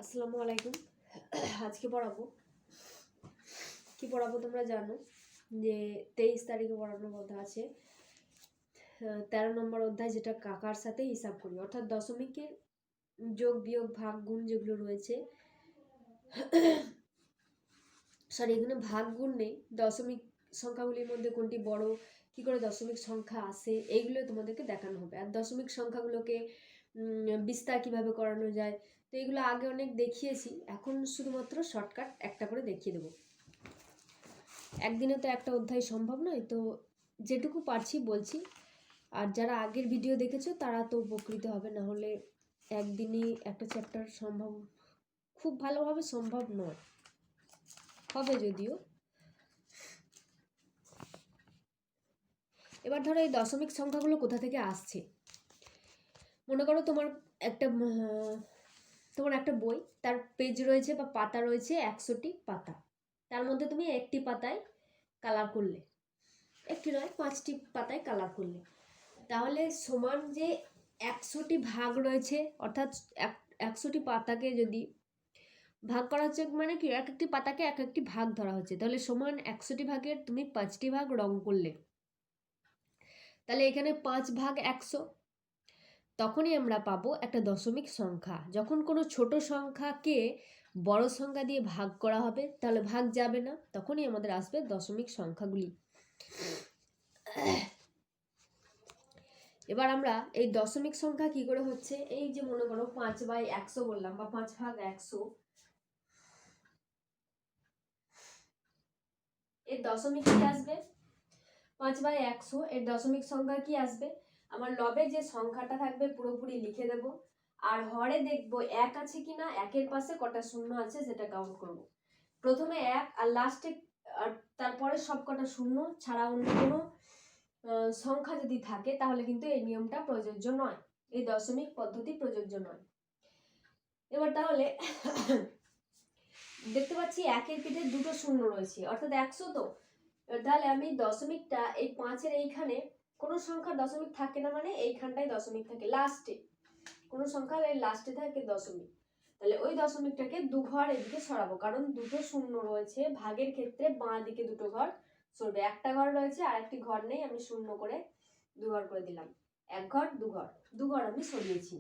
আসসালামু আলাইকুম। আজকে পড়াবো কি পড়াবো তোমরা জানো যে 23 তারিখে পড়ানোর কথা আছে 13 নম্বর অধ্যায়, যেটা কাকার সাথে হিসাব করি, অর্থাৎ দশমিকের যোগ বিয়োগ ভাগ গুণ যেগুলো রয়েছে, এখানে ভাগ গুণ নেই। দশমিক সংখ্যাগুলির মধ্যে কোনটি বড়, কি করে দশমিক সংখ্যা আসে, এইগুলো তোমাদেরকে দেখানো হবে। আর দশমিক সংখ্যাগুলোকে বিস্তার কিভাবে করানো যায়, তো এগুলো আগে অনেক দেখিয়েছি, এখন শুধুমাত্র শর্টকাট একটা করে দেখিয়ে দেবো। একদিনে তো একটা অধ্যায় সম্ভব নয়, তো যেটুকু পারছি বলছি। আর যারা আগের ভিডিও দেখেছো তারা তো উপকৃত হবে, না হলে একদিনই একটা চ্যাপ্টার সম্ভব, খুব ভালোভাবে সম্ভব নয়, হবে যদিও। এবার ধরো এই দশমিক সংখ্যাগুলো কোথা থেকে আসছে। মনে করো তোমার একটা বই, তার পেজ রয়েছে বা পাতা রয়েছে 100টি পাতা, তার মধ্যে তুমি একটি পাতায় কালার করলে, একটি নয় 5টি পাতায় কালার করলে, তাহলে সমান যে 100টি ভাগ রয়েছে, অর্থাৎ 100টি পাতাকে যদি ভাগ করা হচ্ছে, মানে কি এক একটি পাতাকে এক একটি ভাগ ধরা হচ্ছে, তাহলে সমান 100টি ভাগের তুমি 5টি ভাগ রং করলে, তাহলে এখানে 5 ভাগ 100, তখনই আমরা পাবো একটা দশমিক সংখ্যা। যখন কোনো ছোট সংখ্যাকে বড় সংখ্যা দিয়ে ভাগ করা হবে, তাহলে ভাগ যাবে না, তখনই আমাদের আসবে দশমিক সংখ্যাগুলি। এবার আমরা এই দশমিক সংখ্যা কি করে হচ্ছে, এই যে মনে করো 5/100 বললাম, বা 5 ভাগ 100, এর দশমিক কি আসবে? 5/100 এর দশমিক সংখ্যা কি আসবে? আমার লবে যে সংখ্যাটা থাকবে পুরোপুরি লিখে দেব, আর হরে দেখবো 1 আছে কিনা, 1-এর পাশে কটা শূন্য আছে সেটা কাউন্ট করব। প্রথমে 1 আর লাস্টে তারপরে সব কটা শূন্য ছাড়া অন্য কোনো সংখ্যা যদি থাকে, তাহলে কিন্তু এই নিয়মটা প্রযোজ্য নয়, এই দশমিক পদ্ধতি প্রযোজ্য নয়। এবার তাহলে দেখতে পাচ্ছি 1-এর পিঠে দুটো শূন্য রয়েছে, অর্থাৎ 100। তো তাহলে আমি দশমিকটা এই 5-এর এইখানে কোনো সংখ্যার দশমিক থাকে না, মানে এইখানটায় দশমিক থাকে, লাস্টে কোনো সংখ্যার এই লাস্টে থাকে দশমিক, তাহলে ওই দশমিকটাকে দু ঘর এদিকে সরাবো, কারণ দুটো শূন্য রয়েছে, ভাগের ক্ষেত্রে বাঁ দিকে দুটো ঘর সরবে, একটা ঘর রয়েছে আর একটি ঘর নেই, আমি শূন্য করে দু ঘর করে দিলাম, এক ঘর দু ঘর আমি সরিয়েছি।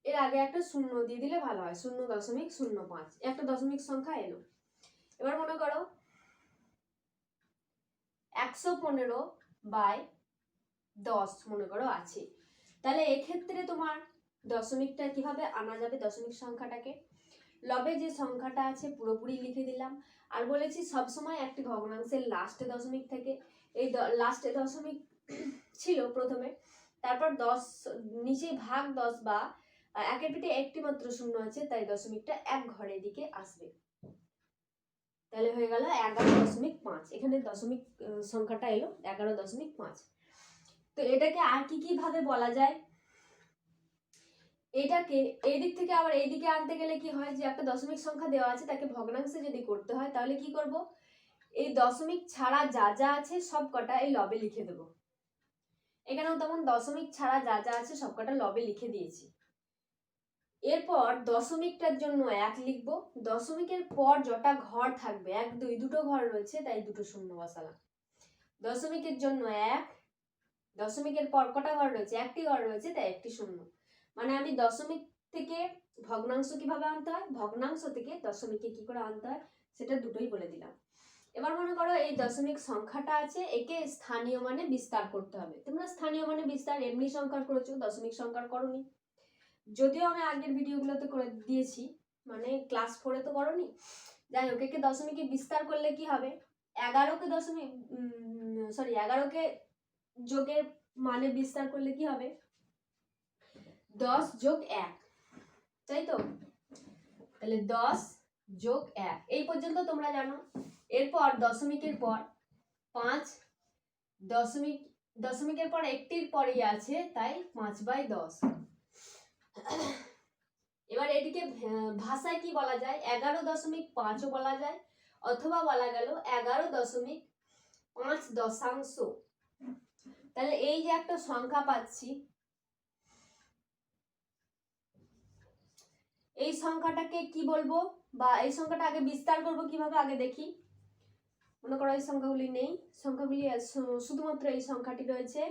এর আগে একটা শূন্য দিয়ে দিলে ভালো হয়, 0.05, একটা দশমিক সংখ্যা এলো। এবার মনে করো 115/10 মনে করো আছে, তাহলে এক্ষেত্রে তোমার দশমিকটা কিভাবে আনা যাবে, দশমিক সংখ্যাটাকে লবে যে সংখ্যাটা আছে পুরোপুরি লিখে দিলাম, আর বলেছি সবসময় একটি ভগ্নাংশের লাস্টে দশমিক থেকে, এই লাস্টে দশমিক ছিল প্রথমে, তারপর 10 নিচে ভাগ 10 বা 1-এর পিঠে একটি মাত্র শূন্য আছে, তাই দশমিকটা এক ঘরের দিকে আসবে, তাহলে হয়ে গেল 11.5। এখানে দশমিক সংখ্যাটা এলো 11.5। তো এটাকে আর কি কি ভাবে বলা যায়, এটাকে এই দিক থেকে আবার এই দিকে আনতে গেলে কি হয়, যে একটা দশমিক সংখ্যা দেওয়া আছে তাকে ভগ্নাংশে যদি করতে হয়, তাহলে কি করব, এই দশমিক ছাড়া যা যা আছে সব কটা এই লবে লিখে দেব। এখানেও তেমন দশমিক ছাড়া যা যা আছে সব কটা লবে লিখে দিয়েছি। এরপর দশমিকটার জন্য 1 লিখব, দশমিকের পর যটা ঘর থাকবে 1 2 দুটো ঘর রয়েছে, তাই দুটো শূন্য বসালাম। দশমিকের জন্য 1, দশমিকের পর কটা ঘর রয়েছে, একটি ঘর রয়েছে, তাই একটি শূন্য। মানে আমি দশমিক থেকে ভগ্নাংশ কিভাবে আনতে হয়, ভগ্নাংশ থেকে দশমিকে কি করে আনতে হয়, সেটা দুটোই বলে দিলাম। এবার মনে করো এই দশমিক সংখ্যাটা আছে, একে স্থানীয় মানে বিস্তার করতে হবে। তোমরা স্থানীয় মানে বিস্তার এমনি সংখ্যার করেছো, দশমিক সংখ্যার করোনি, যদিও আমি আগের ভিডিওগুলোতে করে দিয়েছি, মানে ক্লাস 4-এ তো করোনি। যাই হোক, একে দশমিকে বিস্তার করলে কি হবে, 11কে যোগের মানে বিস্তার করলে কি হবে, 10 যোগ 1, তাই তো, তাহলে 10 যোগ 1 এই পর্যন্ত তোমরা জানো। এরপর দশমিকের পর 5, দশমিকের পর একটির পরেই আছে, তাই 5/10। এবার এটিকে ভাষায় কি বলা যায়, 11.5ও বলা যায়, অথবা বলা গেল 11.5 দশাংশ। তাহলে এই যে একটা সংখ্যা পাচ্ছি, এই সংখ্যাটাকে কি বলবো, বা এই সংখ্যাটা আগে বিস্তার করবো কিভাবে আগে দেখি। মনে করো এই সংখ্যাগুলি নেই, সংখ্যাগুলি শুধুমাত্র এই সংখ্যাটি রয়েছে,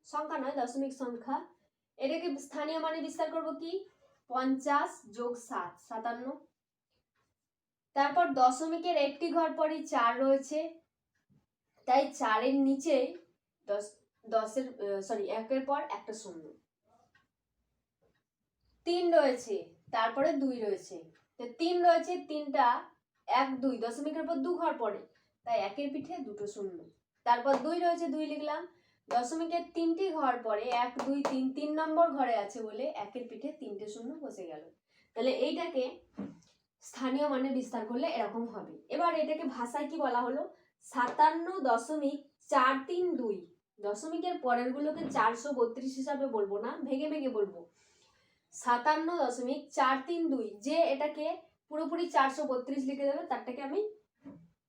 সংখ্যা নয় দশমিক সংখ্যা। এটাকে স্থানীয় মানে বিস্তার করব কি, 50 যোগ 7 57। তারপর দশমিকের একটি ঘর পরই 4 রয়েছে, তাই 4-এর নিচে 1-এর পর একটা শূন্য। 3 রয়েছে, তারপরে 2 রয়েছে, তো 3 রয়েছে, 3টা 1 2 দশমিকের পর 2 ঘর পড়ে, তাই 1-এর পিঠে দুটো শূন্য। তারপর 2 রয়েছে, 2 লিখলাম, দশমিকের 3টি ঘর পড়ে 1 2 3, 3 নম্বর ঘরে আছে বলে 1-এর পিঠে 3টে শূন্য বসে গেল। তাহলে এইটাকে স্থানীয় মানে বিস্তার করলে এরকম হবে। এবার এটাকে ভাষায় কি বলা হলো, 57.432। দশমিকের পরের গুলোকে 432 হিসাবে বলবো না, ভেঙে ভেঙে বলবো। 57.432, যে এটাকে পুরোপুরি 432 লিখে দেবে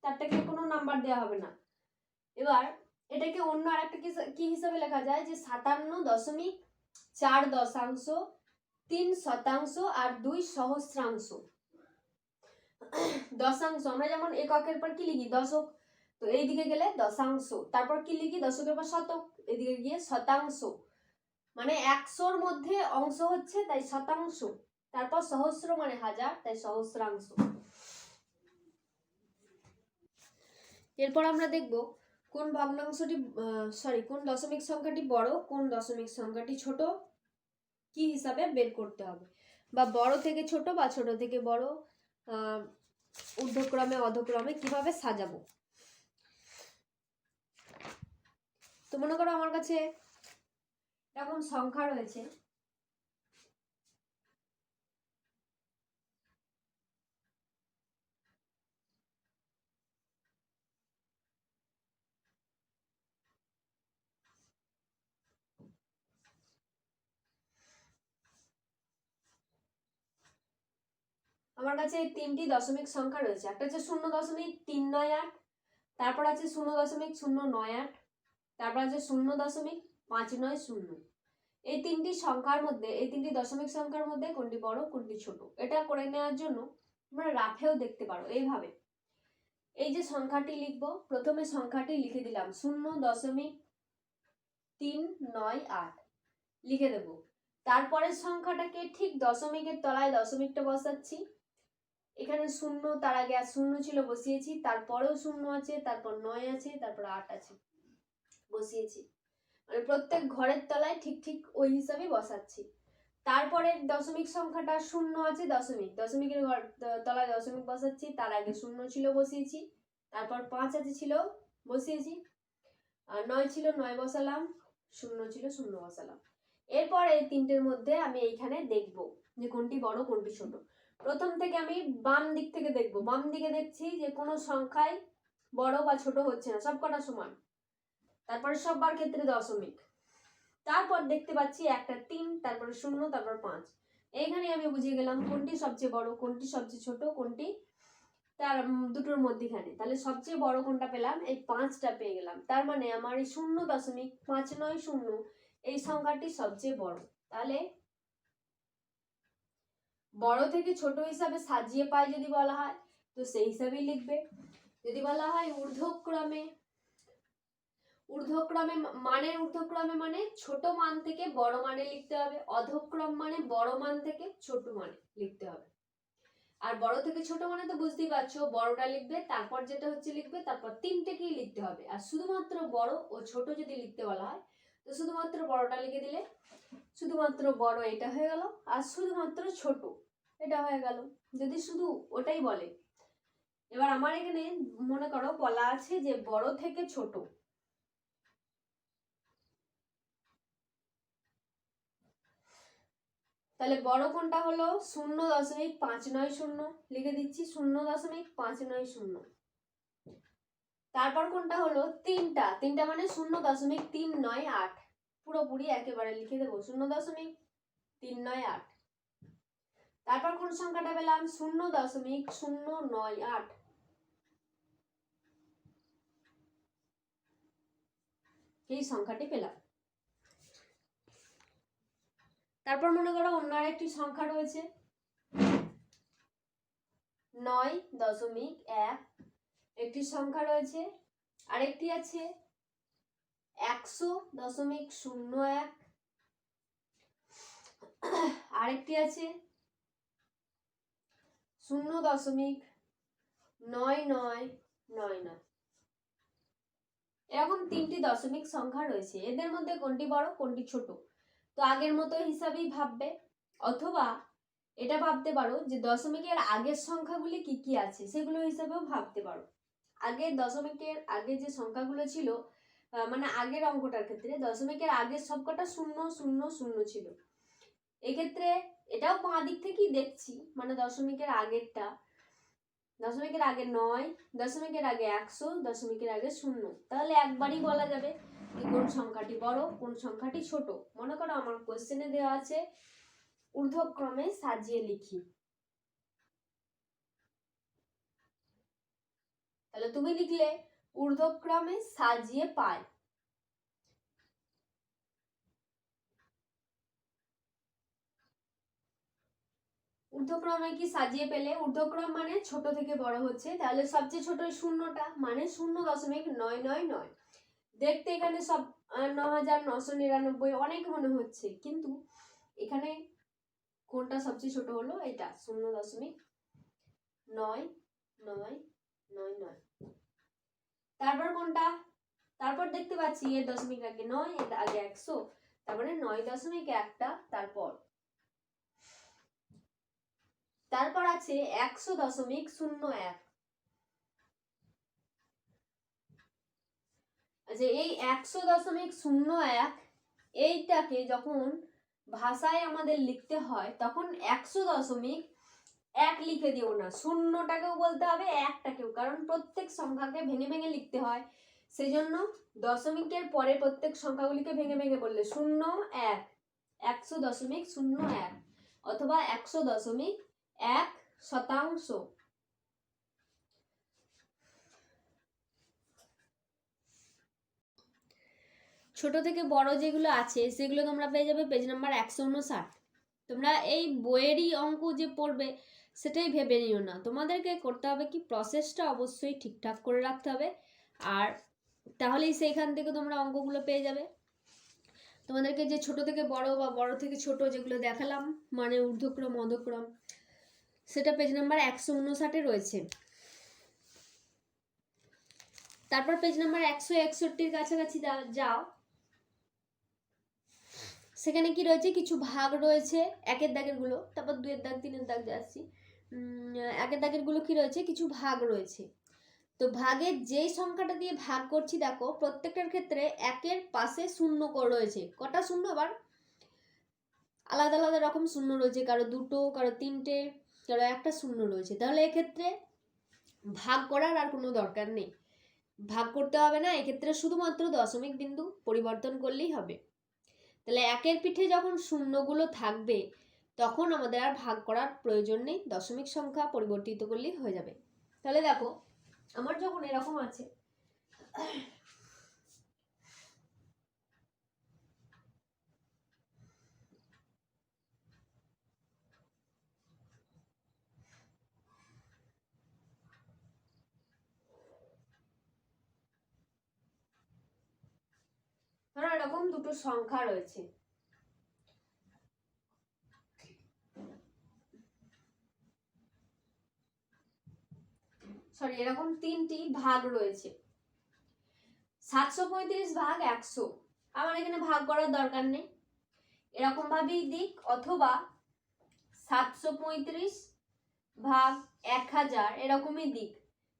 তারটাকে কোনো নাম্বার দেওয়া হবে না। এবার এটাকে অন্য আর একটা কি হিসাবে লেখা যায়, যে 57.4 আর 2 সহস্রাংশ। দশাংশ আমরা যেমন এককের পর কি লিখি, দশক, তো এইদিকে গেলে দশাংশ, তারপর কি লিখি, দশকের পর শতক, এদিকে গিয়ে শতাংশ, মানে 100-র মধ্যে অংশ হচ্ছে তাই শতাংশ, তারপর সহস্র মানে হাজার, তাই সহস্রাংশ। এরপর আমরা দেখব কোন ভগ্নাংশটি কোন দশমিক সংখ্যাটি বড়, কোন দশমিক সংখ্যাটি ছোট, কি হিসাবে বের করতে হবে, বা বড় থেকে ছোট বা ছোট থেকে বড়, ঊর্ধ্বক্রমে অধক্রমে কিভাবে সাজাবো। তো মনে করো আমার কাছে এরকম সংখ্যা রয়েছে, আমার কাছে 3টি দশমিক সংখ্যা রয়েছে। একটা হচ্ছে 0.398, তারপর আছে 0.098, তারপর আছে 0.590। এই 3টি সংখ্যার মধ্যে, এই 3টি দশমিক সংখ্যার মধ্যে কোনটি বড় কোনটি ছোট, এটা করে নেওয়ার জন্য তোমরা রাফেও দেখতে পারো এইভাবে। এই যে সংখ্যাটি লিখবো, প্রথমে সংখ্যাটি লিখে দিলাম 0.398 লিখে দেব। তারপরের সংখ্যাটাকে ঠিক দশমিকের তলায় দশমিকটা বসাচ্ছি, এখানে 0, তার আগে আর 0 ছিল বসিয়েছি, তারপরেও 0 আছে, তারপর 9 আছে, তারপর 8 আছে বসিয়েছি, মানে প্রত্যেক ঘরের তলায় ঠিক ঠিক ওই হিসাবে বসাচ্ছি। তারপরে দশমিক সংখ্যাটা 0 আছে, দশমিকের ঘর তলায় দশমিক বসাচ্ছি, তার আগে 0 ছিল বসিয়েছি, তারপর 5 আছে ছিল বসিয়েছি, আর 9 ছিল 9 বসালাম, 0 ছিল 0 বসালাম। এরপর এই 3টের মধ্যে আমি এইখানে দেখব যে কোনটি বড় কোনটি ছোট। প্রথম থেকে আমি বাম দিক থেকে দেখব, বাম দিকে দেখছি যে কোনো সংখ্যায় বড় বা ছোট হচ্ছে না, সব কটা সমান, তারপরে সবার ক্ষেত্রে দশমিক, তারপর দেখতে পাচ্ছি একটা 3, তারপরে 0, তারপর 5। এইখানে আমি বুঝিয়ে গেলাম কোনটি সবচেয়ে বড় কোনটি সবচেয়ে ছোট, কোনটি তার দুটোর মধ্যখানে। তাহলে সবচেয়ে বড় কোনটা পেলাম, এই 5টা পেয়ে গেলাম, তার মানে আমার এই 0.590 এই সংখ্যাটি সবচেয়ে বড়। তাহলে বড় থেকে ছোট হিসাবে সাজিয়ে পাই যদি বলা হয় তো সেই হিসাবেই লিখবে। যদি বলা হয় ঊর্ধ্বক্রমে মানে ছোট মান থেকে বড় মানে লিখতে হবে, অধক্রম মানে বড় মান থেকে ছোট মানে লিখতে হবে। আর বড় থেকে ছোট মানে তো বুঝতেই পারছো, বড়টা লিখবে, তারপর যেটা হচ্ছে লিখবে, তারপর 3টেকেই লিখতে হবে। আর শুধুমাত্র বড় ও ছোট যদি লিখতে বলা হয় তো শুধুমাত্র বড়টা লিখে দিলে শুধুমাত্র বড় এটা হয়ে গেল, আর শুধুমাত্র ছোট এটা হয়ে গেল, যদি শুধু ওটাই বলে। এবার আমার এখানে মনে করো বলা আছে যে বড় থেকে ছোট, তাহলে বড় কোনটা হলো 0.590 লিখে দিচ্ছি, 0.590। তারপর কোনটা হলো 3টা মানে 0.398, পুরোপুরি একেবারে লিখে দেবো 0.398। তারপর কোন সংখ্যাটা পেলাম 0.098, এই সংখ্যাটি পেলাম। তারপর মনে করো অন্য আরেকটি সংখ্যা রয়েছে, 9.1 একটি সংখ্যা রয়েছে, আরেকটি আছে 100.01, আরেকটি আছে 0.9999। এরকম 3টি দশমিক সংখ্যা রয়েছে। এদের মধ্যে কোনটি বড় কোনটি ছোট? তো আগের মতো হিসাবেই ভাববে, অথবা এটা ভাবতে পারো যে দশমিকের আগের সংখ্যাগুলি কি কি আছে সেগুলো হিসাবেও ভাবতে পারো। আগের দশমিকের আগে যে সংখ্যাগুলো ছিল, মানে আগের অঙ্কটার ক্ষেত্রে দশমিকের আগের সবকটা 000 ছিল। এক্ষেত্রে এটাও বাঁ দিক থেকেই দেখছি, মানে দশমিকের আগেরটা, দশমিকের আগে 9, দশমিকের আগে 100, দশমিকের আগে 0। তাহলে একবারই বলা যাবে যে কোন সংখ্যাটি বড় কোন সংখ্যাটি ছোট। মনে করো আমার কোশ্চেনে দেওয়া আছে ঊর্ধ্বক্রমে সাজিয়ে লিখি, তাহলে তুমি লিখলে ঊর্ধ্বক্রমে সাজিয়ে পাই। ঊর্ধ্বক্রমে কি সাজিয়ে পেলে? ঊর্ধ্বক্রম মানে ছোট থেকে বড় হচ্ছে, তাহলে সবচেয়ে ছোট শূন্যটা মানে 0.999। দেখতে এখানে সব 9999 অনেক মনে হচ্ছে, কিন্তু এখানে কোনটা সবচেয়ে ছোট হলো? এটা 0.9999। তারপর কোনটা? তারপর দেখতে পাচ্ছি এর দশমিক আগে 9, এর আগে 100, তারপরে 9.1টা, তারপর আছে 100.01। আচ্ছা, এই 100.01 এইটাকে যখন ভাষায় আমাদের লিখতে হয় তখন 100.1 লিখে দিও না, শূন্যটাকেও বলতে হবে একটাকেও, কারণ প্রত্যেক সংখ্যাকে ভেঙে ভেঙে লিখতে হয়। সেই জন্য দশমিকের পরে প্রত্যেক সংখ্যাগুলিকে ভেঙে ভেঙে বললে 01, 100.01 অথবা 100.1%। ছোট থেকে বড় যেগুলো আছে সেগুলো তোমরা পেয়ে যাবে পেজ নাম্বার 159। তোমরা এই বইয়েরই অঙ্ক যে পড়বে সেটাই ভেবে নিও না, তোমাদেরকে করতে হবে কি প্রসেসটা অবশ্যই ঠিকঠাক করে রাখতে হবে, আর তাহলেই সেইখান থেকে তোমরা অঙ্কগুলো পেয়ে যাবে। তোমাদেরকে যে ছোট থেকে বড় বা বড় থেকে ছোট যেগুলো দেখালাম, মানে ঊর্ধ্বক্রম অধক্রম, সেটা পেজ নাম্বার 159 রয়েছে। তারপর পেজ নাম্বার 161 কাছাকাছি যাও, সেখানে কি রয়েছে? কিছু ভাগ রয়েছে, একের দাগের গুলো, তারপর 2 দাগ 3 দাগ যাচ্ছি। একের দাগের গুলো কি রয়েছে? কিছু ভাগ রয়েছে। তো ভাগের যেই সংখ্যাটা দিয়ে ভাগ করছি দেখো প্রত্যেকটার ক্ষেত্রে একের পাশে শূন্য রয়েছে। কটা শূন্য? আবার আলাদা আলাদা রকম শূন্য রয়েছে, কারো 2টো, কারো 3টে, কারো 1টা শূন্য রয়েছে। তাহলে এক্ষেত্রে ভাগ করার আর কোনো দরকার নেই, ভাগ করতে হবে না। এক্ষেত্রে শুধুমাত্র দশমিক বিন্দু পরিবর্তন করলেই হবে। তাহলে একের পিঠে যখন শূন্যগুলো থাকবে তখন আমাদের আর ভাগ করার প্রয়োজন নেই, দশমিক সংখ্যা পরিবর্তিত করলেই হয়ে যাবে। তাহলে দেখো আমার যখন এরকম আছে, ধরো এরকম দুটো সংখ্যা রয়েছে, এরকম 3টি ভাগ রয়েছে, 735 ভাগ 100। আমার এখানে ভাগ করার দরকার নেই, এরকম ভাবেই দিক, অথবা 735 ভাগ 1000 এরকমই দিক।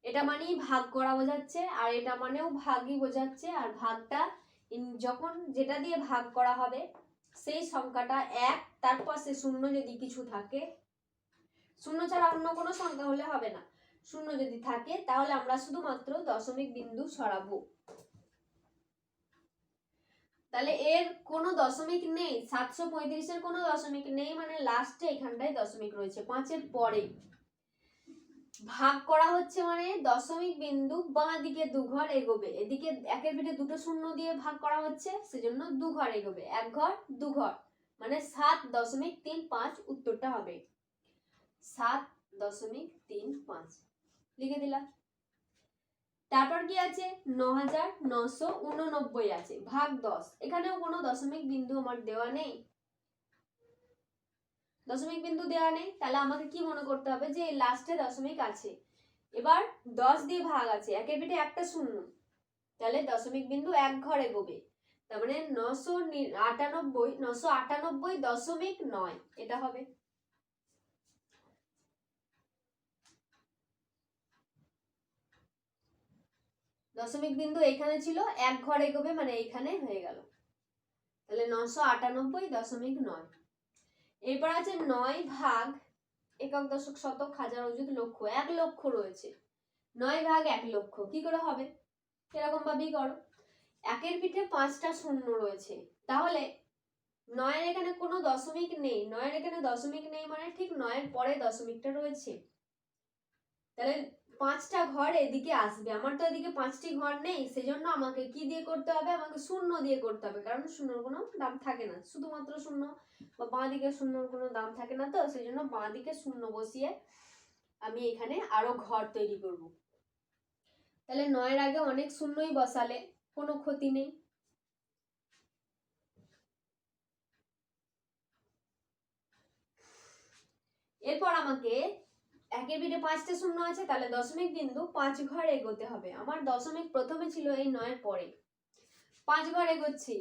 এটা মানেই ভাগ করা বোঝাচ্ছে, আর এটা মানেও ভাগই বোঝাচ্ছে। আর ভাগটা যখন যেটা দিয়ে ভাগ করা হবে সেই সংখ্যাটা 1, তার পাশে শূন্য যদি কিছু থাকে, শূন্য ছাড়া অন্য কোনো সংখ্যা হলে হবে না, শূন্য যদি থাকে তাহলে আমরা শুধুমাত্র দশমিক বিন্দু সরাবো। তাহলে এর কোনো দশমিক নেই, 735 কোনো দশমিক নেই, মানে লাস্টে এখানটায় দশমিক রয়েছে, 5-এর পরে। ভাগ করা হচ্ছে মানে দশমিক বিন্দু বাঁ দিকে 2 ঘর এগোবে। এদিকে একের পিঠে 2টো শূন্য দিয়ে ভাগ করা হচ্ছে, সেজন্য 2 ঘর এগোবে, 1 ঘর 2 ঘর, মানে 7.35 উত্তরটা হবে 7 0.35 লিখে দিলাম। তারপর কি আছে 9,989 আছে ভাগ 10, এখানেও কোনো দশমিক বিন্দু আমার দেওয়া নেই, দশমিক বিন্দু দেওয়া নেই, তাহলে আমাকে কি মনে করতে হবে যে লাস্টে দশমিক আছে। এবার 10 দিয়ে ভাগ আছে, একের পিঠে একটা শূন্য, তাহলে দশমিক বিন্দু এক ঘর এগোবে, তার মানে 998.9, এটা হবে। দশমিক বিন্দু এখানে ছিল, এক ঘর এগোবে মানে এইখানে হয়ে গেল, তাহলে 998.9। এরপর আছে 9 ভাগ একক দশক শতক হাজার অযুত লক্ষ, 1 লক্ষ রয়েছে, 9 ভাগ 1 লক্ষ কি করে হবে, এরকম ভাবেই করো। একের পিঠে 5টা শূন্য রয়েছে, তাহলে 9 এর এখানে কোনো দশমিক নেই, 9 এর এখানে দশমিক নেই মানে ঠিক 9 এর পরে দশমিকটা রয়েছে, তাহলে 5টা ঘর এদিকে আসবে, আমার তো এদিকে 5টি ঘর নেই, সেজন্য আমাকে কি দিয়ে করতে হবে, আমাকে শূন্য দিয়ে করতে হবে, কারণ শূন্যর কোনো দাম থাকে না, শুধুমাত্র শূন্য, বা বাঁ দিকে শূন্যর কোনো দাম থাকে না, তো সেজন্য বাঁ দিকে শূন্য বসিয়ে আমি এখানে আরো ঘর তৈরি করব। তাহলে 9 এর আগে অনেক শূন্যই বসালে কোনো ক্ষতি নেই। এরপর আমাকে একের পিঠে 5টা শূন্য আছে, তাহলে দশমিক বিন্দু 5 ঘর এগোতে হবে। আমার দশমিক প্রথমে ছিল এই 9 এর পরে, 5 ঘর এগোচ্ছি,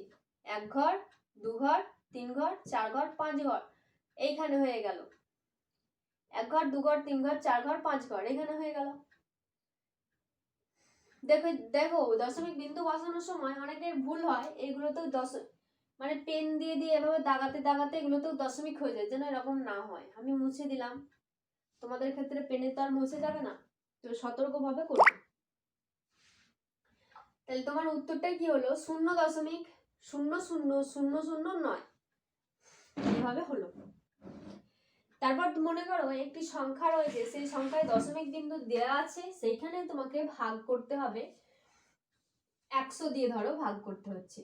1 ঘর 2 ঘর 3 ঘর 4 ঘর 5 ঘর, এইখানে হয়ে গেল, 1 ঘর 2 ঘর 3 ঘর 4 ঘর 5 ঘর, এখানে হয়ে গেল। দেখো দেখো দশমিক বিন্দু বসানোর সময় অনেকের ভুল হয়, এগুলো তো মানে পেন দিয়ে দিয়ে এভাবে দাগাতে দাগাতে এগুলো তো দশমিক হয়ে যায়, যেন এরকম না হয়। আমি মুছে দিলাম, তোমাদের ক্ষেত্রে পেনে তো আর মুছে যাবে না, তো সতর্কভাবে করবে। তাহলে তোমার উত্তরটা কি হলো 0.000009, এভাবে হলো। তারপর মনে করো একটি সংখ্যা রয়েছে, সেই সংখ্যায় দশমিক বিন্দু দেওয়া আছে, সেইখানে তোমাকে ভাগ করতে হবে 100 দিয়ে, ধরো ভাগ করতে হচ্ছে।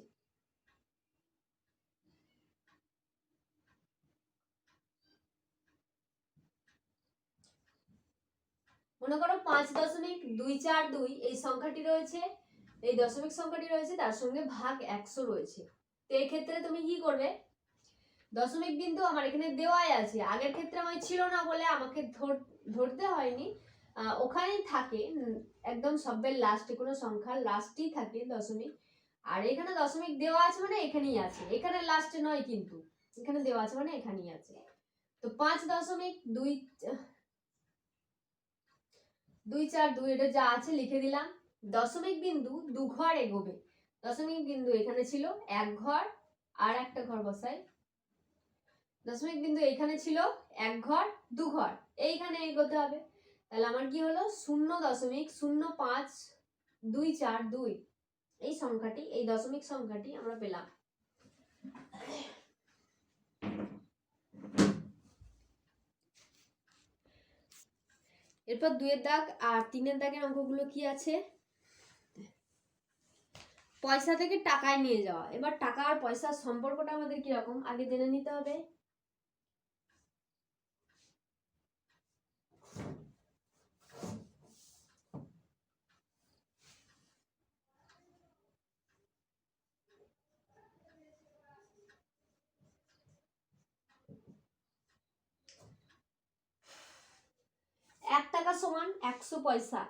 মনে করো 5.242 এই সংখ্যাটি রয়েছে, এই দশমিক সংখ্যাটি রয়েছে, তার সঙ্গে ভাগ 100 রয়েছে। তো এই ক্ষেত্রে তুমি কি করবে, দশমিক বিন্দু আমার এখানে দেওয়াই আছে, আগের ক্ষেত্রে আমার ছিল না বলে আমাকে ধরতে হয়নি, ওখানেই থাকে একদম সবের লাস্টে, কোনো সংখ্যার লাস্টেই থাকে দশমিক, আর এখানে দশমিক দেওয়া আছে মানে এখানেই আছে, এখানে লাস্টে নয়, কিন্তু এখানে দেওয়া আছে মানে এখানেই আছে। তো 5.242 এটা যা আছে লিখে দিলাম। দশমিক বিন্দু 2 ঘর এগোবে, দশমিক বিন্দু এখানে ছিল 1 ঘর, আর একটা ঘর বসাই, দশমিক বিন্দু এখানে ছিল 1 ঘর 2 ঘর, এইখানে এগোতে হবে, তাহলে আমার কি হলো 0.05242 এই সংখ্যাটি, এই দশমিক সংখ্যাটি আমরা পেলাম। এরপর 2 এর দাগ আর 3 এর দাগের অঙ্কগুলো কি আছে, পয়সা থেকে টাকায় নিয়ে যাওয়া। এবার টাকা আর পয়সার সম্পর্কটা আমাদের কিরকম আগে জেনে নিতে হবে। টাকা সমান 100 পয়সা,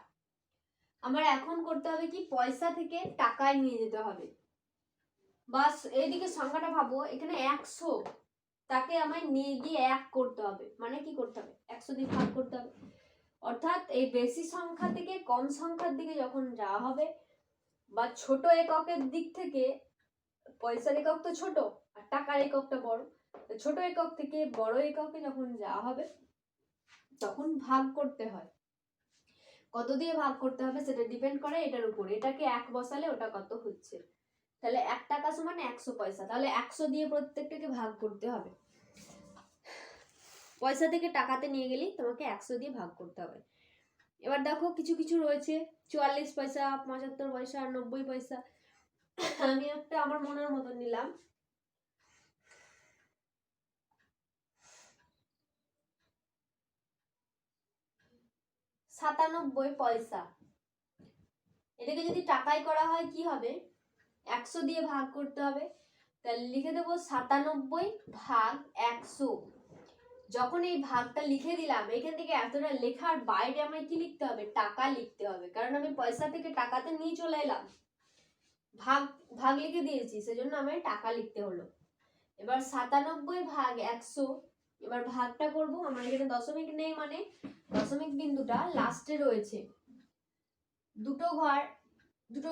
আমার এখন করতে হবে কি পয়সা থেকে টাকায় নিয়ে যেতে হবে, বাস এইদিকে সংখ্যাটা ভাবো, এখানে 100, তাকে আমায় নিয়ে গিয়ে 1 করতে হবে, মানে কি করতে হবে 100 দিয়ে ভাগ করতে হবে, অর্থাৎ এই বেশি সংখ্যা থেকে কম সংখ্যার দিকে যখন যাওয়া হবে, বা ছোট এককের দিক থেকে, পয়সার একক তো ছোট আর টাকার এককটা বড়, ছোট একক থেকে বড় এককে যখন যাওয়া হবে তখন ভাগ করতে হয়। কত দিয়ে ভাগ করতে হবে সেটা ডিপেন্ড করে এটার উপর, এটাকে 1 বসালে ওটা কত হচ্ছে, তাহলে 1 টাকা সমান 100 পয়সা, তাহলে 100 দিয়ে প্রত্যেকটাকে ভাগ করতে হবে। পয়সা থেকে টাকাতে নিয়ে গেলেই তোমাকে 100 দিয়ে ভাগ করতে হবে। এবার দেখো কিছু কিছু রয়েছে 44 পয়সা 75 পয়সা 90 পয়সা, আমি একটা আমার মনের মতন নিলাম। 97 পয়সা। এটাকে যদি টাকায় করা হয় কি হবে, 100 দিয়ে ভাগ করতে হবে। তাহলে লিখে দেবো 97 ভাগ 100। যখন এই ভাগটা লিখে দিলাম, এখান থেকে এতটা লেখার বাইরে আমায় কি লিখতে হবে, টাকা লিখতে হবে, কারণ আমি পয়সা থেকে টাকাতে নিয়ে চলে এলাম, ভাগ ভাগ লিখে দিয়েছি, সেজন্য আমায় টাকা লিখতে হলো। এবার 97 ভাগ 100, এবার ভাগটা করব। আমার এখানে দশমিক নেই, মানে দশমিক বিন্দুটা লাস্টে রয়েছে। দুটো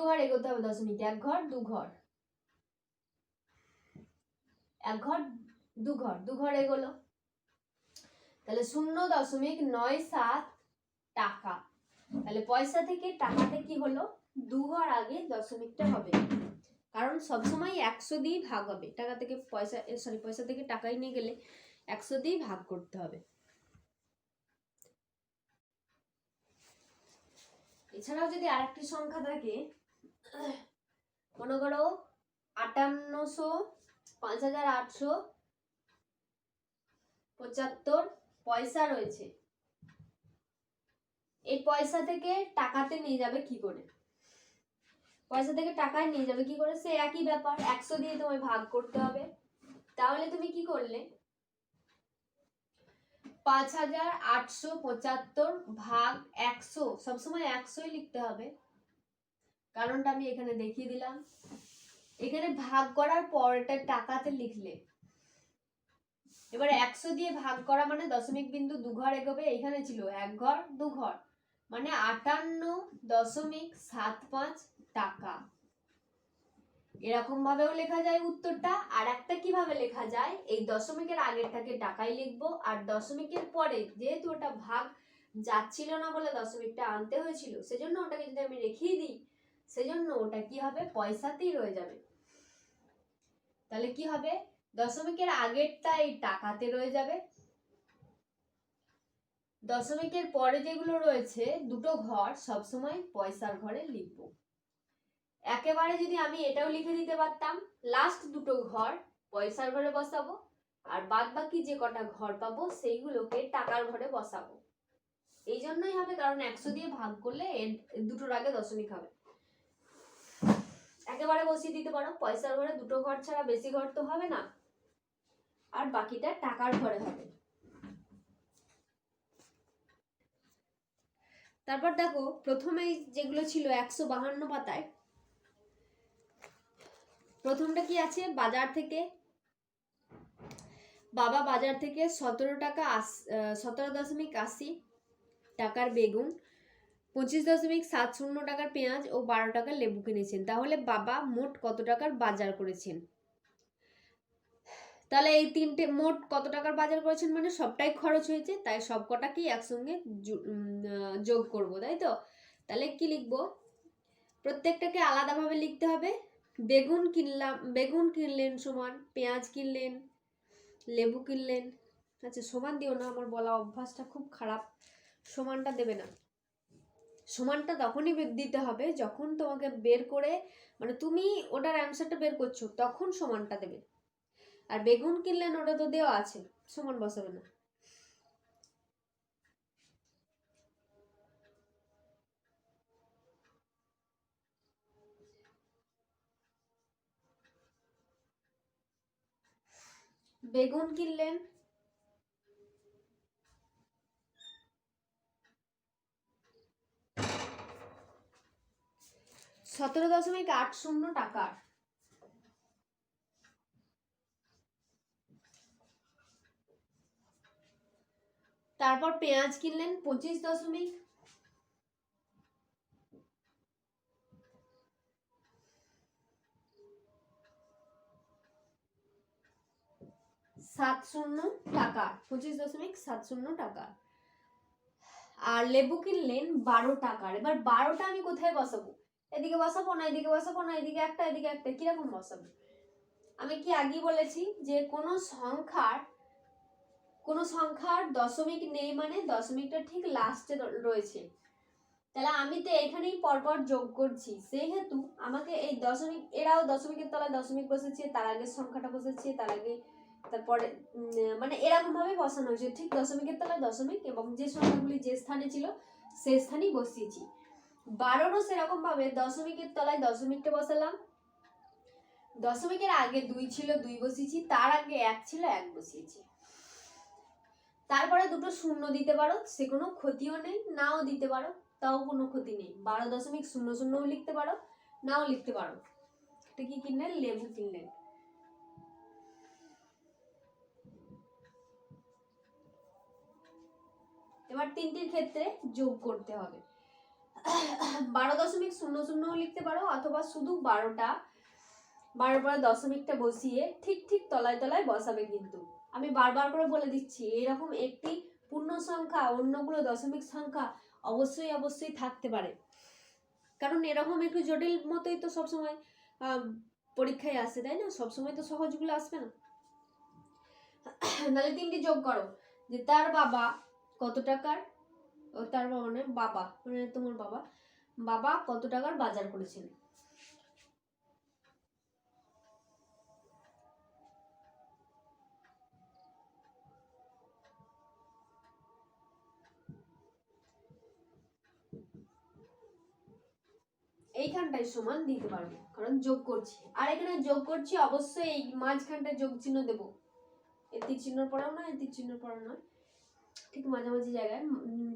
ঘর এগোতে হবে দশমিক, 1 ঘর 2 ঘর, 1 ঘর 2 ঘর, 2 ঘর এগোলো। তাহলে 0.97 টাকা। তাহলে পয়সা থেকে টাকাতে কি হলো, 2 ঘর আগে দশমিকটা হবে, কারণ সবসময় 100 দিয়ে ভাগ হবে। টাকা থেকে পয়সা, পয়সা থেকে টাকায় নিয়ে গেলে 100 দিয়ে ভাগ করতে হবে। এছাড়াও যদি আরেকটি সংখ্যা থাকে, মনে করো 5800 5875 পয়সা রয়েছে, এই পয়সা থেকে টাকাতে নিয়ে যাবে কি করে, পয়সা থেকে টাকায় নিয়ে যাবে কি করে, সে একই ব্যাপার, 100 দিয়ে তোমায় ভাগ করতে হবে। তাহলে তুমি কি করলে, 5875 ভাগ 100, সবসময় 100ই লিখতে হবে, কারণটা আমি এখানে দেখিয়ে দিলাম। এখানে ভাগ করার পর এটা টাকাতে লিখলে, এবার 100 দিয়ে ভাগ করা মানে দশমিক বিন্দু 2 ঘর এগোবে, এখানে ছিল 1 ঘর 2 ঘর, মানে 58.75 টাকা। এরকম ভাবেও লেখা যায় উত্তরটা। আর একটা কিভাবে লেখা যায়, এই দশমিকের আগেরটাকে টাকায় লিখবো, আর দশমিকের পরে যেহেতু ওটা ভাগ যাচ্ছিল না বলে দশমিকটা আনতে হয়েছিল, সেজন্য ওটাকে যদি আমি রেখেই দিই, সেজন্য ওটা কি হবে, পয়সাতেই রয়ে যাবে। তাহলে কি হবে, দশমিকের আগেরটা এই টাকাতে রয়ে যাবে, দশমিকের পরে যেগুলো রয়েছে দুটো ঘর সবসময় পয়সার ঘরে লিখবো। একেবারে যদি আমি এটাও লিখে দিতে পারতাম, লাস্ট দুটো ঘর পয়সার ঘরে বসাবো, আর বাদ বাকি যে কটা ঘর পাবো সেইগুলোকে টাকার ঘরে বসাবো। এই জন্যই হবে, কারণ 100 দিয়ে ভাগ করলে এর দুটোর আগে দশমিক হবে। একেবারে বসিয়ে দিতে পারো, পয়সার ঘরে দুটো ঘর ছাড়া বেশি ঘর তো হবে না, আর বাকিটা টাকার ঘরে হবে। তারপর দেখো, প্রথমে যেগুলো ছিল 152 পাতায়, প্রথমটা কি আছে, বাজার থেকে, বাবা বাজার থেকে 17.80 টাকার বেগুন, 25.70 টাকার পেঁয়াজ ও 12 টাকার লেবু কিনেছেন। তাহলে বাবা মোট কত টাকার বাজার করেছেন। তাহলে এই তিনটে মোট কত টাকার বাজার করেছেন মানে সবটাই খরচ হয়েছে, তাই সব কটাকেই একসঙ্গে যোগ করব, তাই তো। তাহলে কি লিখবো, প্রত্যেকটাকে আলাদাভাবে লিখতে হবে। বেগুন কিনলেন সমান, পেঁয়াজ কিনলেন, লেবু কিনলেন। আচ্ছা সমান দিও না, আমার বলা অভ্যাসটা খুব খারাপ, সমানটা দেবে না। সমানটা তখনই দিতে হবে যখন তোমাকে বের করে, মানে তুমি ওটার অ্যান্সারটা বের করছো, তখন সমানটা দেবে। আর বেগুন কিনলেন ওটা তো দেওয়া আছে, সমান বসাবে না। বেগুন কিনলেন 17.80 টাকার, তারপর পেঁয়াজ কিনলেন 25.70, টাকা, 25.70 টাকা। আর লেবু কিনলেন 12 টাকার। এবার 12টা আমি কোথায় বসাবো, এদিকে বসাবো না এদিকে বসাবো না, এদিকে একটা এদিকে একটা, কিরকম বসাবো। আমি কি আগেই বলেছি যে কোনো সংখ্যার দশমিক নেই মানে দশমিকটা ঠিক লাস্টে রয়েছে। তাহলে আমি তো এখানেই পরপর যোগ করছি, সেহেতু আমাকে এই দশমিক, এরাও দশমিকের তলায় দশমিক বসেছে, তার আগের সংখ্যাটা বসেছে, তার আগে তারপরে মানে এরকম ভাবে বসানো হয়েছে, ঠিক দশমিকের তলায় দশমিক, এবং যে সংখ্যাগুলি যে স্থানে ছিল সেই স্থানেই বসিয়েছি। 12রও সেরকম ভাবে দশমিকের তলায় দশমিকটা বসালাম, দশমিকের আগে 2 ছিল 2 বসিয়েছি, তার আগে 1 ছিল 1 বসিয়েছি। তারপরে দুটো শূন্য দিতে পারো, সে কোনো ক্ষতিও নেই, নাও দিতে পারো তাও কোনো ক্ষতি নেই। 12.00 লিখতে পারো, নাও লিখতে পারো। এটা কি কিনলেন? লেবু কিনলেন। এবার তিনটির ক্ষেত্রে যোগ করতে হবে। 12.00 লিখতে পারো, অথবা শুধু 12টা, 12 পরে দশমিকটা বসিয়ে ঠিক ঠিক তলায় তলায় বসাবে। কিন্তু আমি বারবার করে বলে দিচ্ছি, এরকম একটি পূর্ণ সংখ্যা অন্যগুলো দশমিক সংখ্যা অবশ্যই অবশ্যই থাকতে পারে, কারণ এরকম একটু জটিল মতোই তো সবসময় পরীক্ষায় আসে, তাই না? সবসময় তো সহজগুলো আসবে না। তাহলে তিনটি যোগ করো, যে তার বাবা কত টাকার, তার বাবা মানে বাবা মানে তোমার বাবা, বাবা কত টাকার বাজার করেছেন। এইখানটায় সমান দিতে পারবো, কারণ যোগ করছি। আর এখানে যোগ করছি, অবশ্যই এই মাঝখানটা যোগ চিহ্ন দেবো। এর তীর চিহ্ন পড়াও না, এর তীর চিহ্ন পড়াও নয়, ঠিক মাঝামাঝি জায়গায়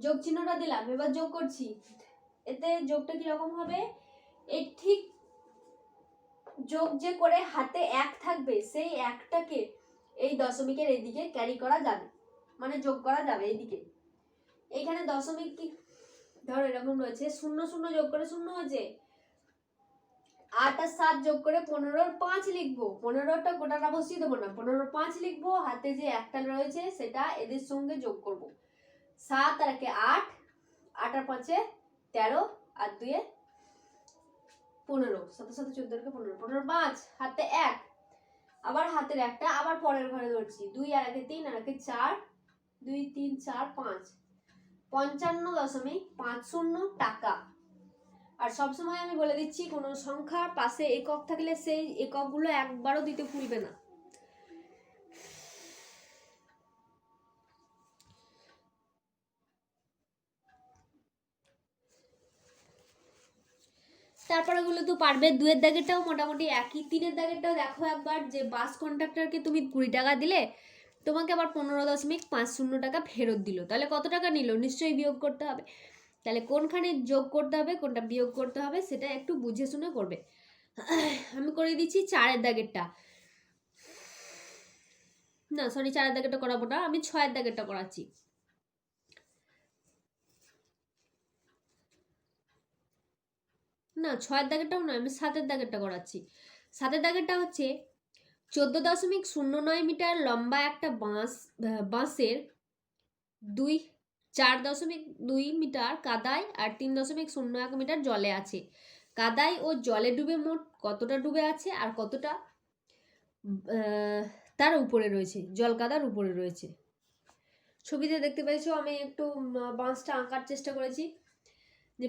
যোগ চিহ্নটা দিলাম। এবার যোগ করছি, এতে যোগটা কিরকম হবে? এই ঠিক যোগ যে করে হাতে 1 থাকবে, সেই 1টাকে এই দশমিকের এইদিকে ক্যারি করা যাবে, মানে যোগ করা যাবে এইদিকে। এইখানে দশমিক কি ধরো এরকম রয়েছে, 0 যোগ করে 0 হয়েছে, 8 আর 7 যোগ করে 15-র 5 লিখবো। 15টা গোটাটা বসিয়ে দেবো না, 15-র 5 লিখবো, হাতে যে 1টা রয়েছে সেটা এদের সঙ্গে যোগ করব। 7 আর 1 8, 8 আর 5 13, আর 2 15, 7 7 14 15, 15 5, হাতে 1, আবার হাতের একটা, আবার পরের ঘরে ধরছি 2 আর 1 3 আর 1 4, 2 3 4 5, 55.50 টাকা। আর সবসময় আমি বলে দিচ্ছি, কোনো সংখ্যার পাশে একক থাকলে সেই এককগুলো একবারও দিতে ভুলবে না। তারপরে গুলো তো পারবে। 2-এর দাগেরটাও মোটামুটি একই। 3-এর দাগেরটাও দেখো একবার, যে বাস কন্ডাক্টরকে তুমি 20 টাকা দিলে, তোমাকে আবার 15.50 টাকা ফেরত দিল, তাহলে কত টাকা নিল? নিশ্চয়ই বিয়োগ করতে হবে। তাহলে কোনখানে যোগ করতে হবে, কোনটা বিয়োগ করতে হবে, সেটা একটু বুঝে শুনে করবে। আমি করে দিচ্ছি 4-এর দাগেরটা, না সরি 4-এর দাগেরটা করাবো না, আমি 6-এর দাগেরটা করাচ্ছি। না 6-এর দাগেরটাও নয়, আমি 7-এর দাগেরটা করাচ্ছি। 7-এর দাগেরটা হচ্ছে 14.09 মিটার লম্বা একটা বাঁশের 4.2 মিটার কাদায় আর 3.01 মিটার জলে আছে। কাদায় ও জলে ডুবে মোট কতটা ডুবে আছে আর কতটা তার উপরে রয়েছে, জল কাদার উপরে রয়েছে। ছবিতে দেখতে পেয়েছো, আমি একটু বাঁশটা আঁকার চেষ্টা করেছি। যে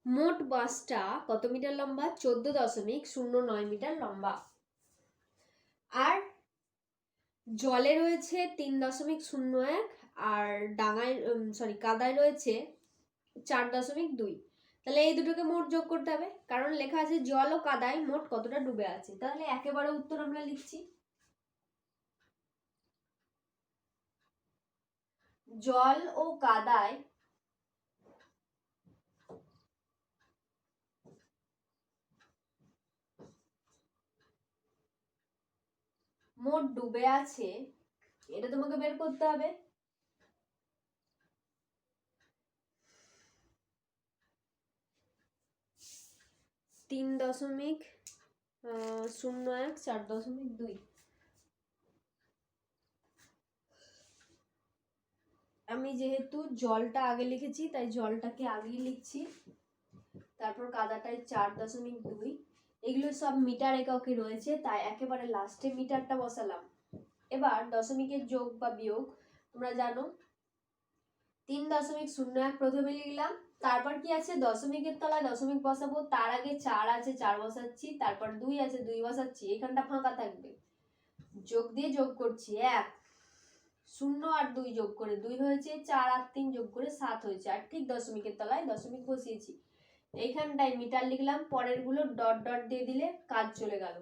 মোট বাঁশটা কত মিটার লম্বা? 14.09 মিটার লম্বা, আর জলে রয়েছে 3.01, আর ডাঙায় কাদায় রয়েছে 4.2। তাহলে এই দুটোকে মোট যোগ করতে হবে, কারণ লেখা আছে জল ও কাদায় মোট কতটা ডুবে আছে। তাহলে একেবারে উত্তর আমরা লিখছি, জল ও কাদায় মোট ডুবে আছে, এটা তোমাকে বের করতে হবে। তিন দশমিক 01 4.2। আমি যেহেতু জলটা আগে লিখেছি তাই জলটাকে আগেই লিখছি, তারপর কাদাটাই 4.2। এগুলো সব মিটার এককে রয়েছে, তাই একেবারে লাস্টে মিটারটা বসালাম। এবার দশমিকের যোগ বা বিয়োগ তোমরা জানো, 3.01 প্রথমে লিখলাম, তারপর কি আছে দশমিকের তলায় দশমিক বসাবো, তার আগে 4 আছে 4 বসাচ্ছি, তারপর 2 আছে 2 বসাচ্ছি, এখানটা ফাঁকা থাকবে, যোগ দিয়ে যোগ করছি 1 শূন্য আর 2 যোগ করে 2 হয়েছে, 4 আর 3 যোগ করে 7 হয়েছে, আর ঠিক দশমিকের তলায় দশমিক বসিয়েছি। এইখানটায় মিটার লিখলাম, পরের গুলো ডট ডট দিয়ে দিলে কাজ চলে গেল।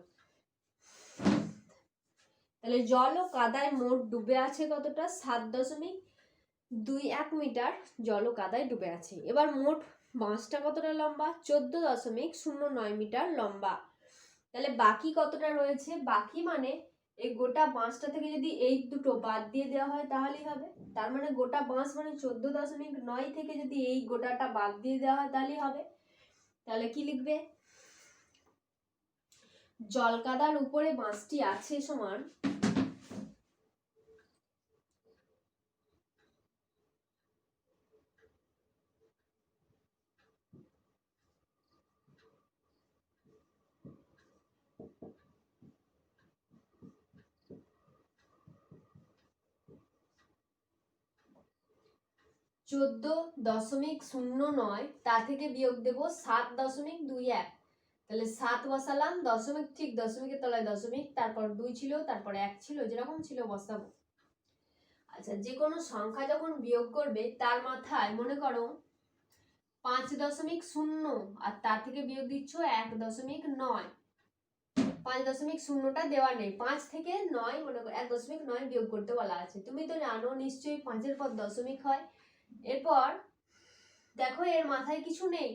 তাহলে জল ও কাদায় মোট ডুবে আছে কতটা? 7.21 মিটার জল ও কাদায় ডুবে আছে। এবার মোট বাঁশটা কতটা লম্বা? 14.09 মিটার লম্বা। তাহলে বাকি কতটা রয়েছে? বাকি মানে এই গোটা বাঁশটা থেকে যদি এই দুটো বাদ দিয়ে দেওয়া হয় তাহলেই হবে। তার মানে গোটা বাঁশ মানে 14.9 থেকে যদি এই গোটাটা বাদ দিয়ে দেওয়া হয় তাহলেই হবে। তাহলে কি লিখবে? জল কাদার উপরে বাঁশটি আছে সমান (14.09) তা থেকে বিয়োগ দেব 7.21। তাহলে 7 বসালাম, দশমিক ঠিক দশমিকের তলায় দশমিক, তারপর 2 ছিল, তারপর 1 ছিল, যেরকম ছিল বসাবো। আচ্ছা, যে কোনো সংখ্যা যখন বিয়োগ করবে তার মাথায় মনে করো 5.0 আর তার থেকে বিয়োগ দিচ্ছ 1.9। 5.0টা দেওয়া নেই, 5 থেকে 9 মনে করো 1.9 বিয়োগ করতে বলা আছে। তুমি তো জানো নিশ্চয়ই 5-এর পর দশমিক হয়। এরপর দেখো এর মাথায় কিছু নেই,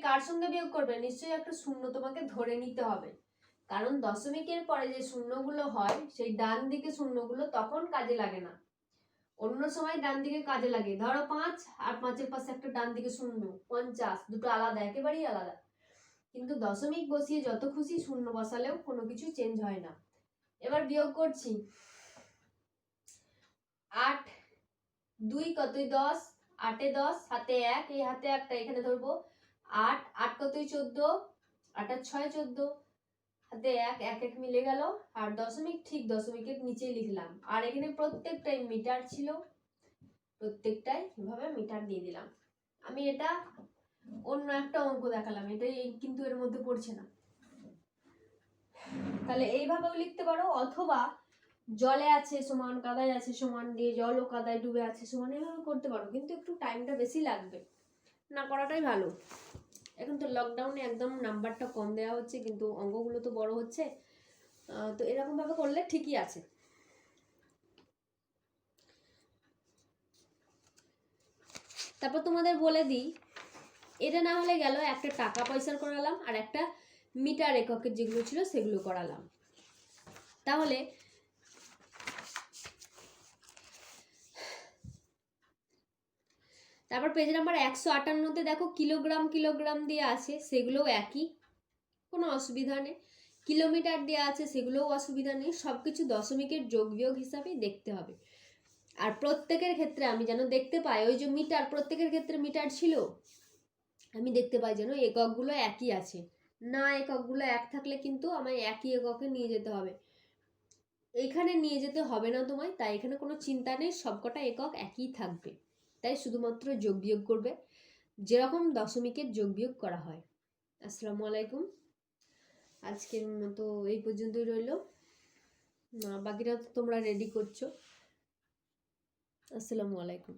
কার সঙ্গে বিয়োগ করবে? নিশ্চয়ই একটা শূন্য তোমাকে ধরে নিতে হবে, কারণ দশমিকের পরে যে শূন্যগুলো হয় সেই ডান দিকে শূন্যগুলো তখন কাজে লাগে না, অন্য সময় ডান দিকে কাজে লাগে। ধরো 5 আর 5-এর পাশে একটা ডান দিকে শূন্য, 50, দুটো আলাদা, একেবারেই আলাদা। কিন্তু দশমিক বসিয়ে যত খুশি শূন্য বসালেও কোনো কিছু চেঞ্জ হয় না। এবার বিয়োগ করছি, 8 2 কতই 10, 8-এ 10, হাতে 1, এই হাতে একটা এখানে ধরবো, 8 8 কতই 14, 8 আর 6 14, হাতে 1 1 1 মিলে গেল, আর দশমিক ঠিক দশমিকের নিচে লিখলাম। আর এখানে প্রত্যেকটাই মিটার ছিল, প্রত্যেকটাই এভাবে মিটার দিয়ে দিলাম। আমি এটা অন্য একটা অঙ্ক দেখালাম, এটাই কিন্তু এর মধ্যে পড়ছে না। তাহলে এইভাবেও লিখতে পারো, অথবা জলে আছে সমান কাদায় আছে সমান দিয়ে জল ও কাদায় ডুবে আছে সমান, এভাবে করতে পারো, কিন্তু একটু টাইমটা বেশি লাগবে, না করাটাই ভালো। এখন তো লকডাউনে একদম নাম্বারটা কম দেওয়া হচ্ছে, কিন্তু অঙ্কগুলো তো বড় হচ্ছে, তো এরকম ভাবে করলে ঠিকই আছে। তারপর তোমাদের বলে দিই, এটা না হলে গেল, একটা টাকা পয়সার করালাম আর একটা মিটার এককের যেগুলো ছিল সেগুলো করালাম। তাহলে তারপর পেজ নাম্বার 158-তে দেখো কিলোগ্রাম কিলোগ্রাম দিয়ে আছে, সেগুলোও একই, কোনো অসুবিধা নেই। কিলোমিটার দেওয়া আছে, সেগুলোও অসুবিধা নেই, সবকিছু দশমিকের যোগ বিয়োগ হিসাবেই দেখতে হবে। আর প্রত্যেকের ক্ষেত্রে আমি যেন দেখতে পাই, ওই যে মিটার, প্রত্যেকের ক্ষেত্রে মিটার ছিল, আমি দেখতে পাই যেন এককগুলো একই আছে না, এককগুলো এক থাকলে কিন্তু আমায় একই এককে নিয়ে যেতে হবে, এইখানে নিয়ে যেতে হবে না তোমায়, তাই এখানে কোনো চিন্তা নেই, সবকটা একক একই থাকবে, তাই শুধুমাত্র যোগ বিয়োগ করবে যেরকম দশমিকের যোগ বিয়োগ করা হয়। আসসালামু আলাইকুম, আজকের মতো এই পর্যন্তই রইল, বাকিটা তো তোমরা রেডি করছো। আসসালামু আলাইকুম।